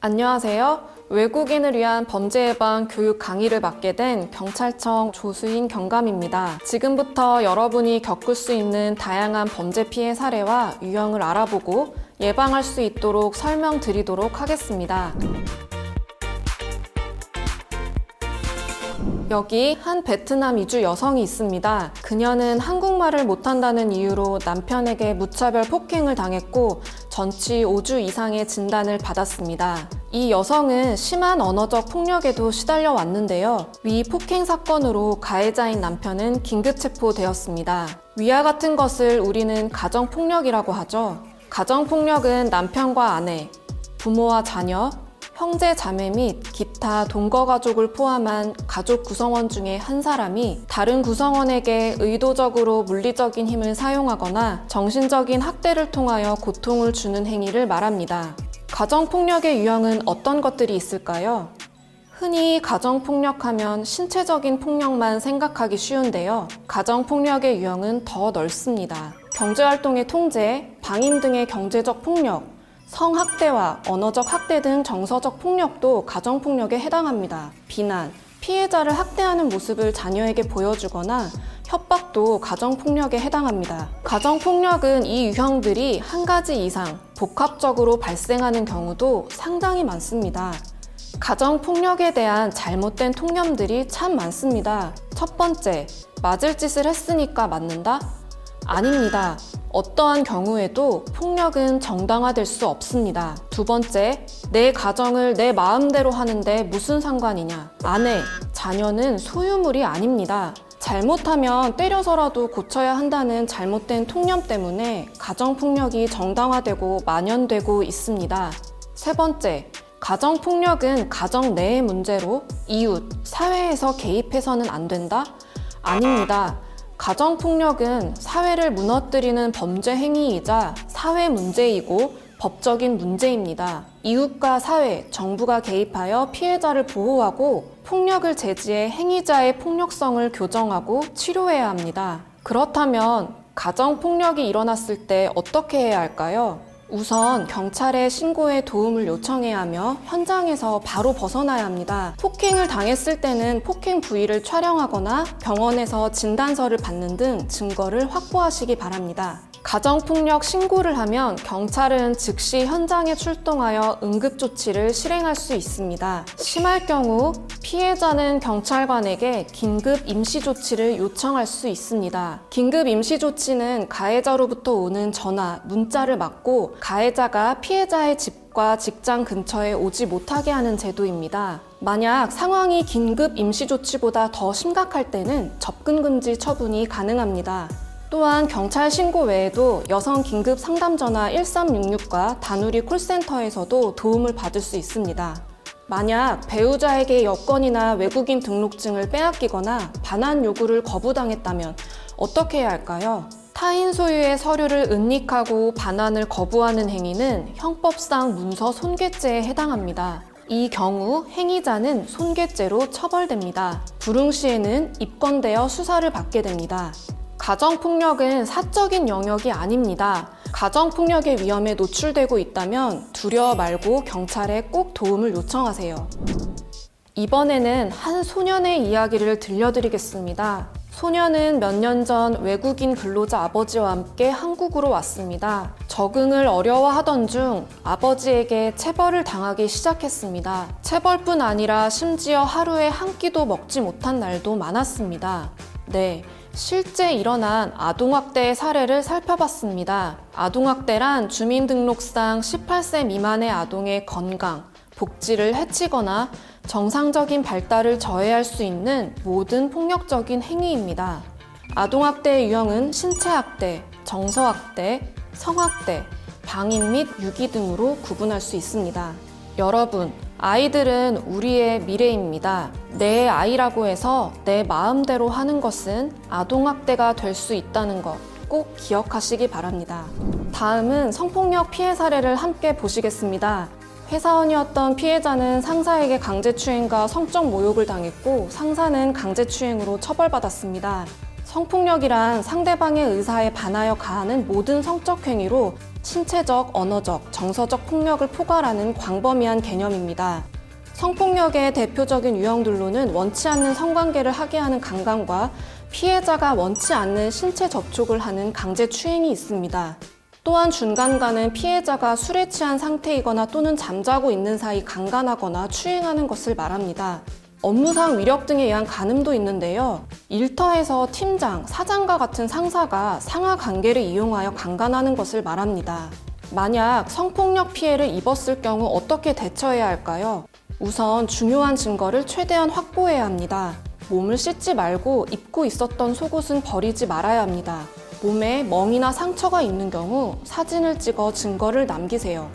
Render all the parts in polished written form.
안녕하세요. 외국인을 위한 범죄 예방 교육 강의를 맡게 된 경찰청 조수인 경감입니다. 지금부터 여러분이 겪을 수 있는 다양한 범죄 피해 사례와 유형을 알아보고 예방할 수 있도록 설명드리도록 하겠습니다. 여기 한 베트남 이주 여성이 있습니다. 그녀는 한국말을 못한다는 이유로 남편에게 무차별 폭행을 당했고 전치 5주 이상의 진단을 받았습니다. 이 여성은 심한 언어적 폭력에도 시달려 왔는데요. 위 폭행 사건으로 가해자인 남편은 긴급 체포되었습니다. 위와 같은 것을 우리는 가정폭력이라고 하죠. 가정폭력은 남편과 아내, 부모와 자녀, 형제, 자매 및 기타 동거 가족을 포함한 가족 구성원 중에 한 사람이 다른 구성원에게 의도적으로 물리적인 힘을 사용하거나 정신적인 학대를 통하여 고통을 주는 행위를 말합니다. 가정폭력의 유형은 어떤 것들이 있을까요? 흔히 가정폭력하면 신체적인 폭력만 생각하기 쉬운데요. 가정폭력의 유형은 더 넓습니다. 경제활동의 통제, 방임 등의 경제적 폭력, 성학대와 언어적 학대 등 정서적 폭력도 가정폭력에 해당합니다. 비난, 피해자를 학대하는 모습을 자녀에게 보여주거나 협박도 가정폭력에 해당합니다. 가정폭력은 이 유형들이 한 가지 이상 복합적으로 발생하는 경우도 상당히 많습니다. 가정폭력에 대한 잘못된 통념들이 참 많습니다. 첫 번째, 맞을 짓을 했으니까 맞는다? 아닙니다. 어떠한 경우에도 폭력은 정당화될 수 없습니다. 두 번째, 내 가정을 내 마음대로 하는데 무슨 상관이냐? 아내, 자녀는 소유물이 아닙니다. 잘못하면 때려서라도 고쳐야 한다는 잘못된 통념 때문에 가정폭력이 정당화되고 만연되고 있습니다. 세 번째, 가정폭력은 가정 내의 문제로 이웃, 사회에서 개입해서는 안 된다? 아닙니다. 가정폭력은 사회를 무너뜨리는 범죄 행위이자 사회 문제이고 법적인 문제입니다. 이웃과 사회, 정부가 개입하여 피해자를 보호하고 폭력을 제지해 행위자의 폭력성을 교정하고 치료해야 합니다. 그렇다면 가정폭력이 일어났을 때 어떻게 해야 할까요? 우선 경찰에 신고해 도움을 요청해야 하며 현장에서 바로 벗어나야 합니다. 폭행을 당했을 때는 폭행 부위를 촬영하거나 병원에서 진단서를 받는 등 증거를 확보하시기 바랍니다. 가정폭력 신고를 하면 경찰은 즉시 현장에 출동하여 응급조치를 실행할 수 있습니다. 심할 경우 피해자는 경찰관에게 긴급 임시조치를 요청할 수 있습니다. 긴급 임시조치는 가해자로부터 오는 전화, 문자를 막고 가해자가 피해자의 집과 직장 근처에 오지 못하게 하는 제도입니다. 만약 상황이 긴급 임시조치보다 더 심각할 때는 접근금지 처분이 가능합니다. 또한 경찰 신고 외에도 여성 긴급 상담 전화 1366과 다누리 콜센터에서도 도움을 받을 수 있습니다. 만약 배우자에게 여권이나 외국인 등록증을 빼앗기거나 반환 요구를 거부당했다면 어떻게 해야 할까요? 타인 소유의 서류를 은닉하고 반환을 거부하는 행위는 형법상 문서 손괴죄에 해당합니다. 이 경우 행위자는 손괴죄로 처벌됩니다. 불응 시에는 입건되어 수사를 받게 됩니다. 가정폭력은 사적인 영역이 아닙니다. 가정폭력의 위험에 노출되고 있다면 두려워 말고 경찰에 꼭 도움을 요청하세요. 이번에는 한 소년의 이야기를 들려드리겠습니다. 소년은 몇 년 전 외국인 근로자 아버지와 함께 한국으로 왔습니다. 적응을 어려워하던 중 아버지에게 체벌을 당하기 시작했습니다. 체벌뿐 아니라 심지어 하루에 한 끼도 먹지 못한 날도 많았습니다. 네. 실제 일어난 아동학대의 사례를 살펴봤습니다. 아동학대란 주민등록상 18세 미만의 아동의 건강, 복지를 해치거나 정상적인 발달을 저해할 수 있는 모든 폭력적인 행위입니다. 아동학대의 유형은 신체학대, 정서학대, 성학대, 방임 및 유기 등으로 구분할 수 있습니다. 여러분, 아이들은 우리의 미래입니다. 내 아이라고 해서 내 마음대로 하는 것은 아동학대가 될 수 있다는 것 꼭 기억하시기 바랍니다. 다음은 성폭력 피해 사례를 함께 보시겠습니다. 회사원이었던 피해자는 상사에게 강제추행과 성적 모욕을 당했고 상사는 강제추행으로 처벌받았습니다. 성폭력이란 상대방의 의사에 반하여 가하는 모든 성적 행위로 신체적, 언어적, 정서적 폭력을 포괄하는 광범위한 개념입니다. 성폭력의 대표적인 유형들로는 원치 않는 성관계를 하게 하는 강간과 피해자가 원치 않는 신체 접촉을 하는 강제 추행이 있습니다. 또한 준강간은 피해자가 술에 취한 상태이거나 또는 잠자고 있는 사이 강간하거나 추행하는 것을 말합니다. 업무상 위력 등에 의한 간음도 있는데요. 일터에서 팀장, 사장과 같은 상사가 상하 관계를 이용하여 강간하는 것을 말합니다. 만약 성폭력 피해를 입었을 경우 어떻게 대처해야 할까요? 우선 중요한 증거를 최대한 확보해야 합니다. 몸을 씻지 말고 입고 있었던 속옷은 버리지 말아야 합니다. 몸에 멍이나 상처가 있는 경우 사진을 찍어 증거를 남기세요.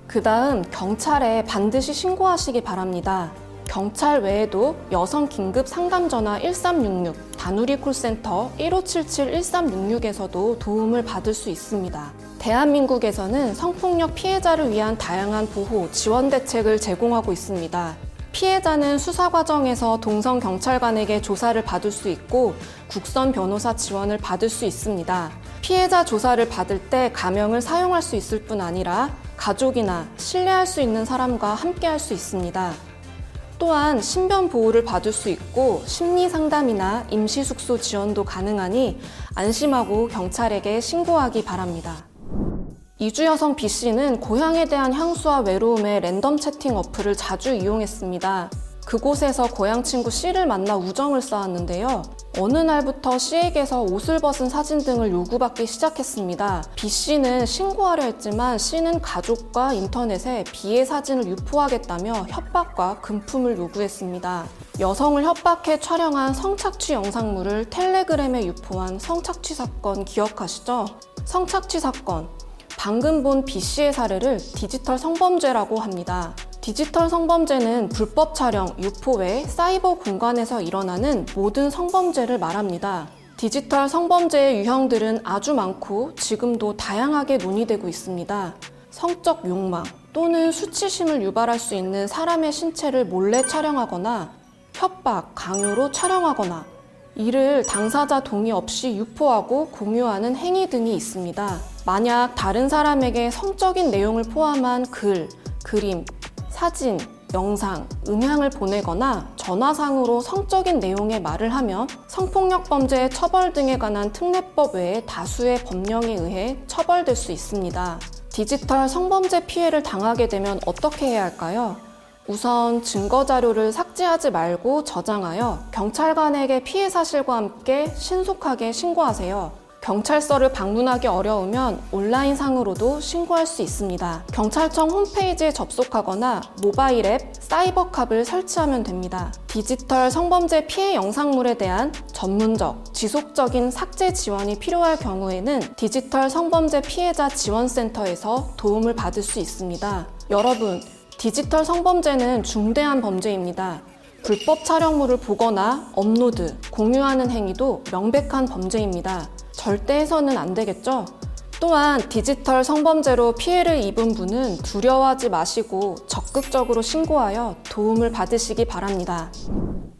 그 다음 경찰에 반드시 신고하시기 바랍니다. 경찰 외에도 여성 긴급 상담 전화 1366, 다누리 콜센터 1577-1366에서도 도움을 받을 수 있습니다. 대한민국에서는 성폭력 피해자를 위한 다양한 보호, 지원 대책을 제공하고 있습니다. 피해자는 수사 과정에서 동성 경찰관에게 조사를 받을 수 있고 국선 변호사 지원을 받을 수 있습니다. 피해자 조사를 받을 때 가명을 사용할 수 있을 뿐 아니라 가족이나 신뢰할 수 있는 사람과 함께 할 수 있습니다. 또한 신변 보호를 받을 수 있고 심리 상담이나 임시 숙소 지원도 가능하니 안심하고 경찰에게 신고하기 바랍니다. 이주 여성 B씨는 고향에 대한 향수와 외로움에 랜덤 채팅 어플을 자주 이용했습니다. 그곳에서 고향 친구 C를 만나 우정을 쌓았는데요. 어느 날부터 C에게서 옷을 벗은 사진 등을 요구받기 시작했습니다. B씨는 신고하려 했지만 C는 가족과 인터넷에 B의 사진을 유포하겠다며 협박과 금품을 요구했습니다. 여성을 협박해 촬영한 성착취 영상물을 텔레그램에 유포한 성착취 사건 기억하시죠? 성착취 사건. 방금 본 B씨의 사례를 디지털 성범죄라고 합니다. 디지털 성범죄는 불법 촬영, 유포 외 사이버 공간에서 일어나는 모든 성범죄를 말합니다. 디지털 성범죄의 유형들은 아주 많고 지금도 다양하게 논의되고 있습니다. 성적 욕망 또는 수치심을 유발할 수 있는 사람의 신체를 몰래 촬영하거나 협박, 강요로 촬영하거나 이를 당사자 동의 없이 유포하고 공유하는 행위 등이 있습니다. 만약 다른 사람에게 성적인 내용을 포함한 글, 그림, 사진, 영상, 음향을 보내거나 전화상으로 성적인 내용의 말을 하면 성폭력 범죄 처벌 등에 관한 특례법 외에 다수의 법령에 의해 처벌될 수 있습니다. 디지털 성범죄 피해를 당하게 되면 어떻게 해야 할까요? 우선 증거 자료를 삭제하지 말고 저장하여 경찰관에게 피해 사실과 함께 신속하게 신고하세요. 경찰서를 방문하기 어려우면 온라인상으로도 신고할 수 있습니다. 경찰청 홈페이지에 접속하거나 모바일 앱 사이버캅을 설치하면 됩니다. 디지털 성범죄 피해 영상물에 대한 전문적, 지속적인 삭제 지원이 필요할 경우에는 디지털 성범죄 피해자 지원센터에서 도움을 받을 수 있습니다. 여러분, 디지털 성범죄는 중대한 범죄입니다. 불법 촬영물을 보거나 업로드, 공유하는 행위도 명백한 범죄입니다. 절대 해서는 안 되겠죠? 또한 디지털 성범죄로 피해를 입은 분은 두려워하지 마시고 적극적으로 신고하여 도움을 받으시기 바랍니다.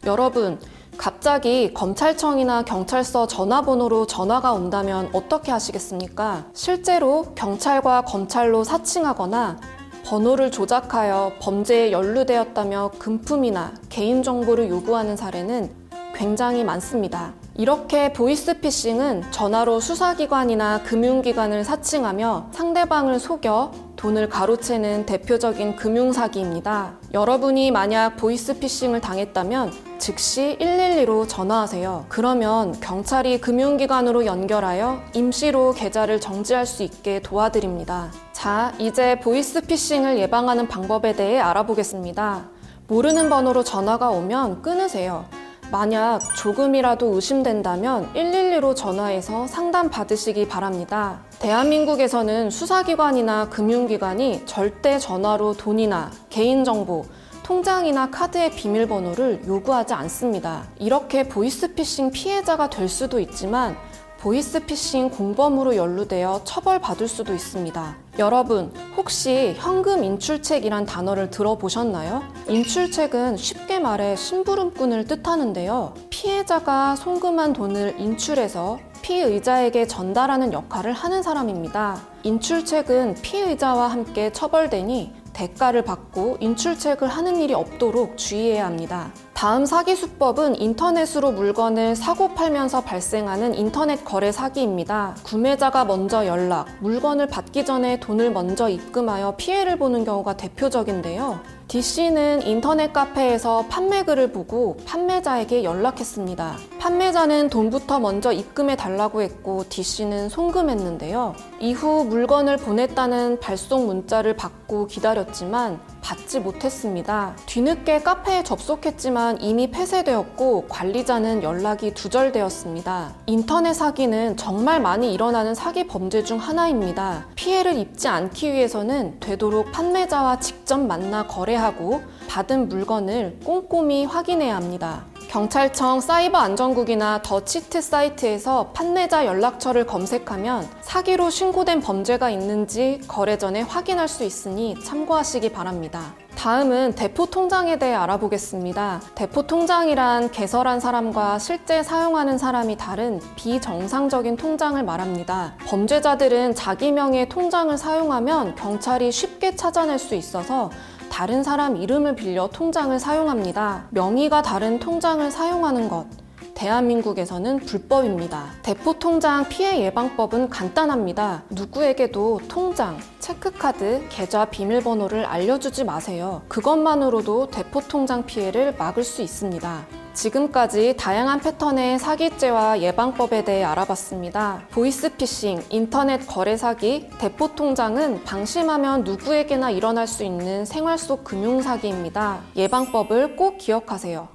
여러분, 갑자기 검찰청이나 경찰서 전화번호로 전화가 온다면 어떻게 하시겠습니까? 실제로 경찰과 검찰로 사칭하거나 번호를 조작하여 범죄에 연루되었다며 금품이나 개인정보를 요구하는 사례는 굉장히 많습니다. 이렇게 보이스피싱은 전화로 수사기관이나 금융기관을 사칭하며 상대방을 속여 돈을 가로채는 대표적인 금융사기입니다. 여러분이 만약 보이스피싱을 당했다면 즉시 112로 전화하세요. 그러면 경찰이 금융기관으로 연결하여 임시로 계좌를 정지할 수 있게 도와드립니다. 자, 이제 보이스피싱을 예방하는 방법에 대해 알아보겠습니다. 모르는 번호로 전화가 오면 끊으세요. 만약 조금이라도 의심된다면 112로 전화해서 상담 받으시기 바랍니다. 대한민국에서는 수사기관이나 금융기관이 절대 전화로 돈이나 개인정보, 통장이나 카드의 비밀번호를 요구하지 않습니다. 이렇게 보이스피싱 피해자가 될 수도 있지만 보이스피싱 공범으로 연루되어 처벌받을 수도 있습니다. 여러분, 혹시 현금 인출책이란 단어를 들어보셨나요? 인출책은 쉽게 말해 심부름꾼을 뜻하는데요. 피해자가 송금한 돈을 인출해서 피의자에게 전달하는 역할을 하는 사람입니다. 인출책은 피의자와 함께 처벌되니 대가를 받고 인출책을 하는 일이 없도록 주의해야 합니다. 다음 사기 수법은 인터넷으로 물건을 사고 팔면서 발생하는 인터넷 거래 사기입니다. 구매자가 먼저 연락, 물건을 받기 전에 돈을 먼저 입금하여 피해를 보는 경우가 대표적인데요. D씨는 인터넷 카페에서 판매 글을 보고 판매자에게 연락했습니다. 판매자는 돈부터 먼저 입금해 달라고 했고 D씨는 송금했는데요. 이후 물건을 보냈다는 발송 문자를 받고 기다렸지만 받지 못했습니다. 뒤늦게 카페에 접속했지만 이미 폐쇄되었고 관리자는 연락이 두절되었습니다. 인터넷 사기는 정말 많이 일어나는 사기 범죄 중 하나입니다. 피해를 입지 않기 위해서는 되도록 판매자와 직접 만나 거래하고 받은 물건을 꼼꼼히 확인해야 합니다. 경찰청 사이버 안전국이나 더 치트 사이트에서 판매자 연락처를 검색하면 사기로 신고된 범죄가 있는지 거래 전에 확인할 수 있으니 참고하시기 바랍니다. 다음은 대포 통장에 대해 알아보겠습니다. 대포 통장이란 개설한 사람과 실제 사용하는 사람이 다른 비정상적인 통장을 말합니다. 범죄자들은 자기 명의의 통장을 사용하면 경찰이 쉽게 찾아낼 수 있어서 다른 사람 이름을 빌려 통장을 사용합니다. 명의가 다른 통장을 사용하는 것, 대한민국에서는 불법입니다. 대포 통장 피해 예방법은 간단합니다. 누구에게도 통장, 체크카드, 계좌 비밀번호를 알려주지 마세요. 그것만으로도 대포 통장 피해를 막을 수 있습니다. 지금까지 다양한 패턴의 사기죄와 예방법에 대해 알아봤습니다. 보이스피싱, 인터넷 거래 사기, 대포 통장은 방심하면 누구에게나 일어날 수 있는 생활 속 금융사기입니다. 예방법을 꼭 기억하세요.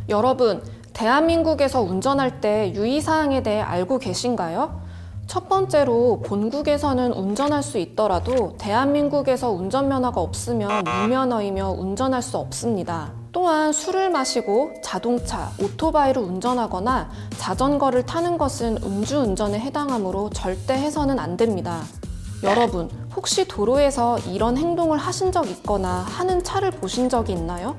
여러분, 대한민국에서 운전할 때 유의사항에 대해 알고 계신가요? 첫 번째로 본국에서는 운전할 수 있더라도 대한민국에서 운전면허가 없으면 무면허이며 운전할 수 없습니다. 또한 술을 마시고 자동차, 오토바이를 운전하거나 자전거를 타는 것은 음주운전에 해당하므로 절대 해서는 안 됩니다. 여러분, 혹시 도로에서 이런 행동을 하신 적 있거나 하는 차를 보신 적이 있나요?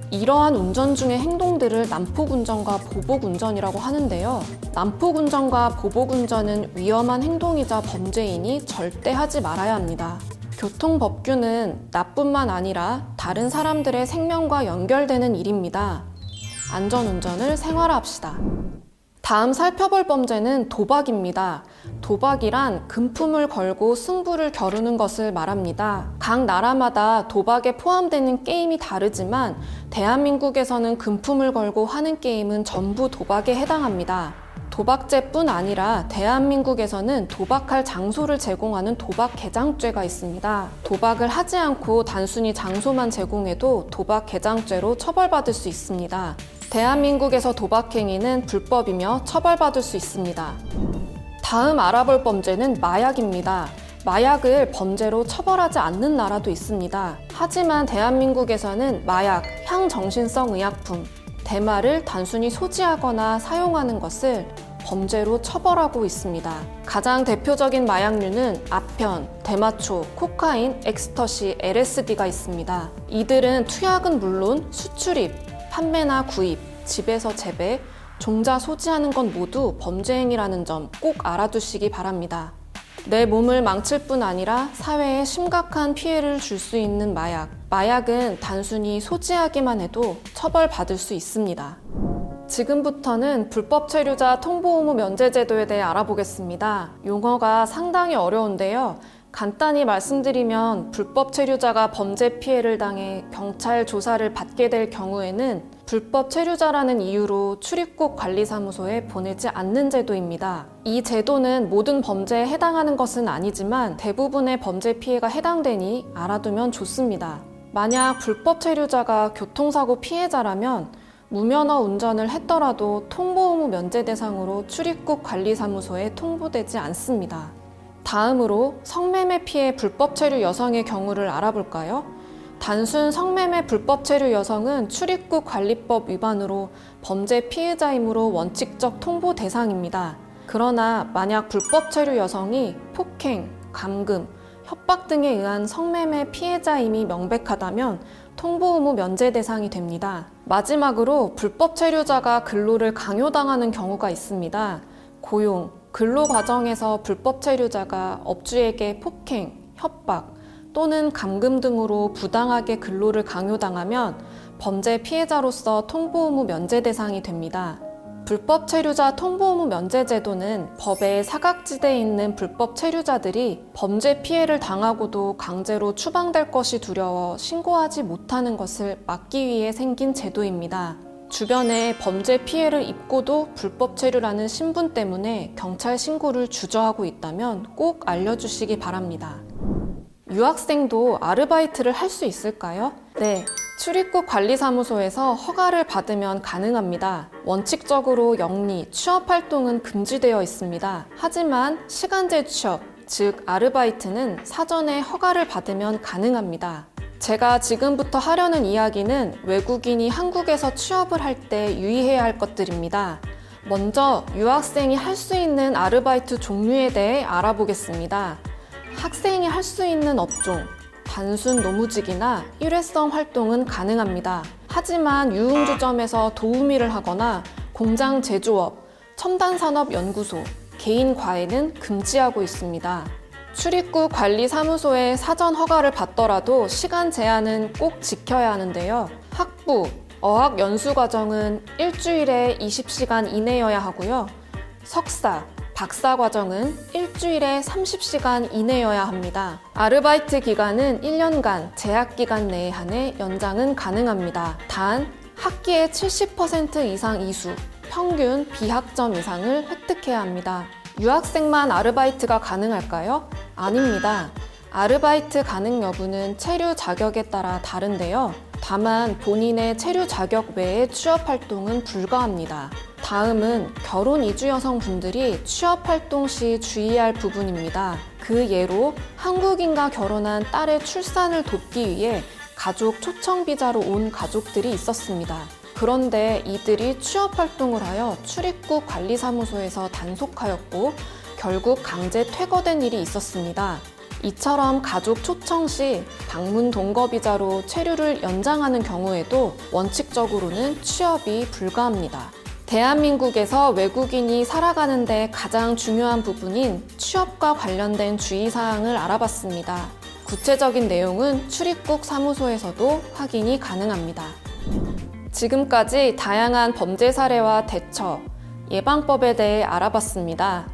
이러한 운전 중의 행동들을 난폭운전과 보복운전이라고 하는데요. 난폭운전과 보복운전은 위험한 행동이자 범죄이니 절대 하지 말아야 합니다. 교통법규는 나뿐만 아니라 다른 사람들의 생명과 연결되는 일입니다. 안전운전을 생활화합시다. 다음 살펴볼 범죄는 도박입니다. 도박이란 금품을 걸고 승부를 겨루는 것을 말합니다. 각 나라마다 도박에 포함되는 게임이 다르지만 대한민국에서는 금품을 걸고 하는 게임은 전부 도박에 해당합니다. 도박죄뿐 아니라 대한민국에서는 도박할 장소를 제공하는 도박 개장죄가 있습니다. 도박을 하지 않고 단순히 장소만 제공해도 도박 개장죄로 처벌받을 수 있습니다. 대한민국에서 도박 행위는 불법이며 처벌받을 수 있습니다. 다음 알아볼 범죄는 마약입니다. 마약을 범죄로 처벌하지 않는 나라도 있습니다. 하지만 대한민국에서는 마약, 향정신성 의약품, 대마를 단순히 소지하거나 사용하는 것을 범죄로 처벌하고 있습니다. 가장 대표적인 마약류는 아편, 대마초, 코카인, 엑스터시, LSD가 있습니다. 이들은 투약은 물론 수출입, 판매나 구입, 집에서 재배, 종자 소지하는 건 모두 범죄 행위라는 점 꼭 알아두시기 바랍니다. 내 몸을 망칠 뿐 아니라 사회에 심각한 피해를 줄 수 있는 마약. 마약은 단순히 소지하기만 해도 처벌받을 수 있습니다. 지금부터는 불법 체류자 통보 의무 면제 제도에 대해 알아보겠습니다. 용어가 상당히 어려운데요. 간단히 말씀드리면 불법 체류자가 범죄 피해를 당해 경찰 조사를 받게 될 경우에는 불법 체류자라는 이유로 출입국 관리사무소에 보내지 않는 제도입니다. 이 제도는 모든 범죄에 해당하는 것은 아니지만 대부분의 범죄 피해가 해당되니 알아두면 좋습니다. 만약 불법 체류자가 교통사고 피해자라면 무면허 운전을 했더라도 통보 의무 면제 대상으로 출입국 관리사무소에 통보되지 않습니다. 다음으로 성매매 피해 불법 체류 여성의 경우를 알아볼까요? 단순 성매매 불법 체류 여성은 출입국 관리법 위반으로 범죄 피해자이므로 원칙적 통보 대상입니다. 그러나 만약 불법 체류 여성이 폭행, 감금, 협박 등에 의한 성매매 피해자임이 명백하다면 통보 의무 면제 대상이 됩니다. 마지막으로 불법 체류자가 근로를 강요당하는 경우가 있습니다. 고용, 근로 과정에서 불법 체류자가 업주에게 폭행, 협박 또는 감금 등으로 부당하게 근로를 강요당하면 범죄 피해자로서 통보 의무 면제 대상이 됩니다. 불법 체류자 통보 의무 면제 제도는 법의 사각지대에 있는 불법 체류자들이 범죄 피해를 당하고도 강제로 추방될 것이 두려워 신고하지 못하는 것을 막기 위해 생긴 제도입니다. 주변에 범죄 피해를 입고도 불법 체류라는 신분 때문에 경찰 신고를 주저하고 있다면 꼭 알려주시기 바랍니다. 유학생도 아르바이트를 할 수 있을까요? 네, 출입국 관리사무소에서 허가를 받으면 가능합니다. 원칙적으로 영리, 취업 활동은 금지되어 있습니다. 하지만 시간제 취업, 즉 아르바이트는 사전에 허가를 받으면 가능합니다. 제가 지금부터 하려는 이야기는 외국인이 한국에서 취업을 할 때 유의해야 할 것들입니다. 먼저 유학생이 할 수 있는 아르바이트 종류에 대해 알아보겠습니다. 학생이 할 수 있는 업종, 단순 노무직이나 일회성 활동은 가능합니다. 하지만 유흥주점에서 도우미를 하거나 공장 제조업, 첨단산업연구소, 개인 과외는 금지하고 있습니다. 출입국 관리사무소에 사전 허가를 받더라도 시간 제한은 꼭 지켜야 하는데요. 학부, 어학 연수 과정은 일주일에 20시간 이내여야 하고요. 석사, 박사 과정은 일주일에 30시간 이내여야 합니다. 아르바이트 기간은 1년간 제약 기간 내에 한해 연장은 가능합니다. 단 학기에 70% 이상 이수, 평균 B학점 이상을 획득해야 합니다. 유학생만 아르바이트가 가능할까요? 아닙니다. 아르바이트 가능 여부는 체류 자격에 따라 다른데요. 다만 본인의 체류 자격 외의 취업 활동은 불가합니다. 다음은 결혼 이주 여성분들이 취업 활동 시 주의해야 할 부분입니다. 그 예로 한국인과 결혼한 딸의 출산을 돕기 위해 가족 초청 비자로 온 가족들이 있었습니다. 그런데 이들이 취업 활동을 하여 출입국 관리사무소에서 단속하였고 결국 강제 퇴거된 일이 있었습니다. 이처럼 가족 초청 시 방문 동거 비자로 체류를 연장하는 경우에도 원칙적으로는 취업이 불가합니다. 대한민국에서 외국인이 살아가는 데 가장 중요한 부분인 취업과 관련된 주의사항을 알아봤습니다. 구체적인 내용은 출입국 사무소에서도 확인이 가능합니다. 지금까지 다양한 범죄 사례와 대처, 예방법에 대해 알아봤습니다.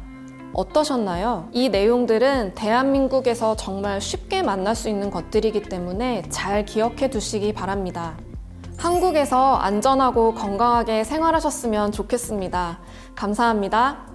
어떠셨나요? 이 내용들은 대한민국에서 정말 쉽게 만날 수 있는 것들이기 때문에 잘 기억해 두시기 바랍니다. 한국에서 안전하고 건강하게 생활하셨으면 좋겠습니다. 감사합니다.